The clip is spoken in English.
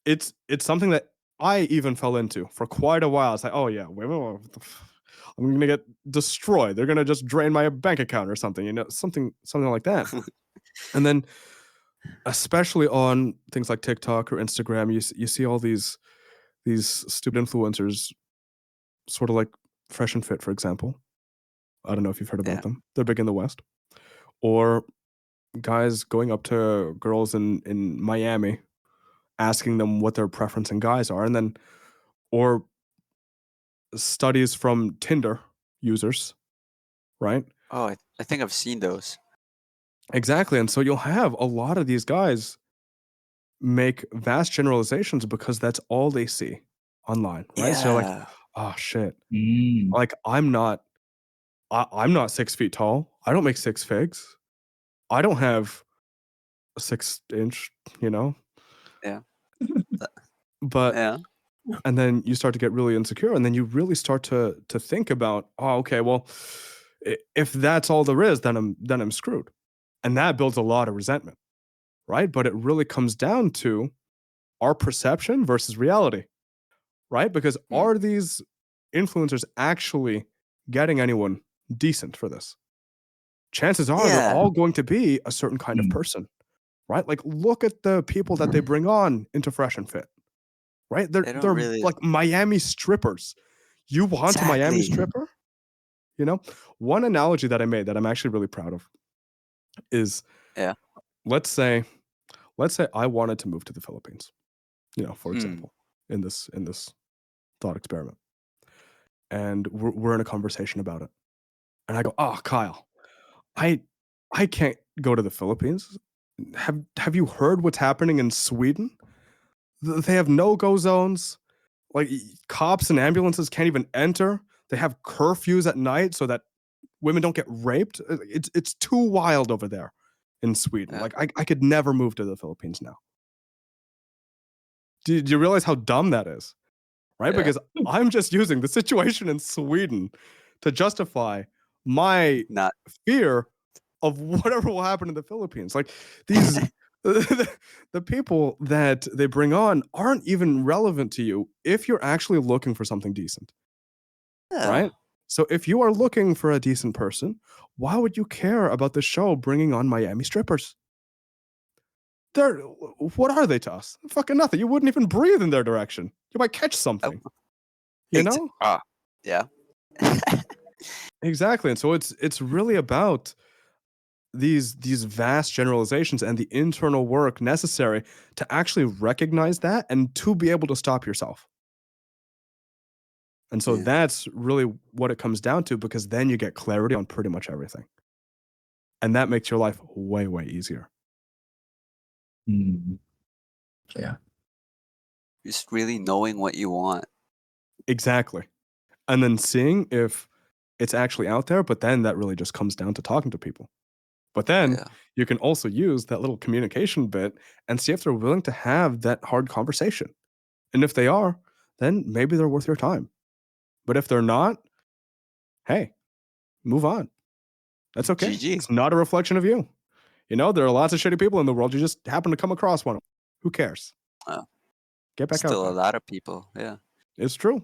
it's something that I even fell into for quite a while. It's like, oh yeah, I'm gonna get destroyed. They're gonna just drain my bank account or something, something like that. And then, especially on things like TikTok or Instagram, you see all these stupid influencers, sort of like Fresh and Fit, for example. I don't know if you've heard about Yeah. them. They're big in the West. Or guys going up to girls in Miami, asking them what their preference in guys are, and then or studies from Tinder users, right? Oh, I think I've seen those. Exactly. And so you'll have a lot of these guys make vast generalizations because that's all they see online, right? So you're like, Yeah. oh shit. Mm. Like I'm not 6 feet tall. I don't make six figs. I don't have a 6 inch, you know? Yeah. Th But yeah. and then you start to get really insecure, and then you really start to think about, oh, okay, well, if that's all there is, then I'm screwed. And that builds a lot of resentment, right? But it really comes down to our perception versus reality, right? Because Mm. are these influencers actually getting anyone decent for this? Chances are they're Yeah. all going to be a certain kind of Mm. person, right? Like look at the people that they bring on into Fresh and Fit, right? They're They don't they're really like Miami strippers. You want a Miami exactly. stripper? You know? One analogy that I made that I'm actually really proud of is, Yeah. let's say let's say I wanted to move to the Philippines, for Mm. example, in this thought experiment. And we're in a conversation about it. And I go, "Oh, Kyle, I I can't go to the Philippines. Have you heard what's happening in Sweden? They have no-go zones. Like cops and ambulances can't even enter. They have curfews at night so that women don't get raped. It's too wild over there in Sweden. Yeah. Like I could never move to the Philippines now. Do you realize how dumb that is? Right? Yeah. Because I'm just using the situation in Sweden to justify my Not fear of whatever will happen in the Philippines. Like these the people that they bring on aren't even relevant to you if you're actually looking for something decent, yeah. right? So if you are looking for a decent person, why would you care about the show bringing on Miami strippers? They're what are they to us? Fucking nothing. You wouldn't even breathe in their direction. You might catch Oh, something, you know? yeah. Exactly. And so it's really about these vast generalizations and the internal work necessary to actually recognize that and to be able to stop yourself. And so Yeah. that's really what it comes down to, because then you get clarity on pretty much everything. And that makes your life way, way easier. Mm. Yeah. Just really knowing what you want. Exactly. And then seeing if it's actually out there, but then that really just comes down to talking to people. But then Yeah. you can also use that little communication bit and see if they're willing to have that hard conversation. And if they are, then maybe they're worth your time. But if they're not, hey, move on. That's okay. GG. It's not a reflection of you. There are lots of shitty people in the world. You just happen to come across one of them. Who cares? Wow. Get back out Still a there. lot of people. Yeah. It's true.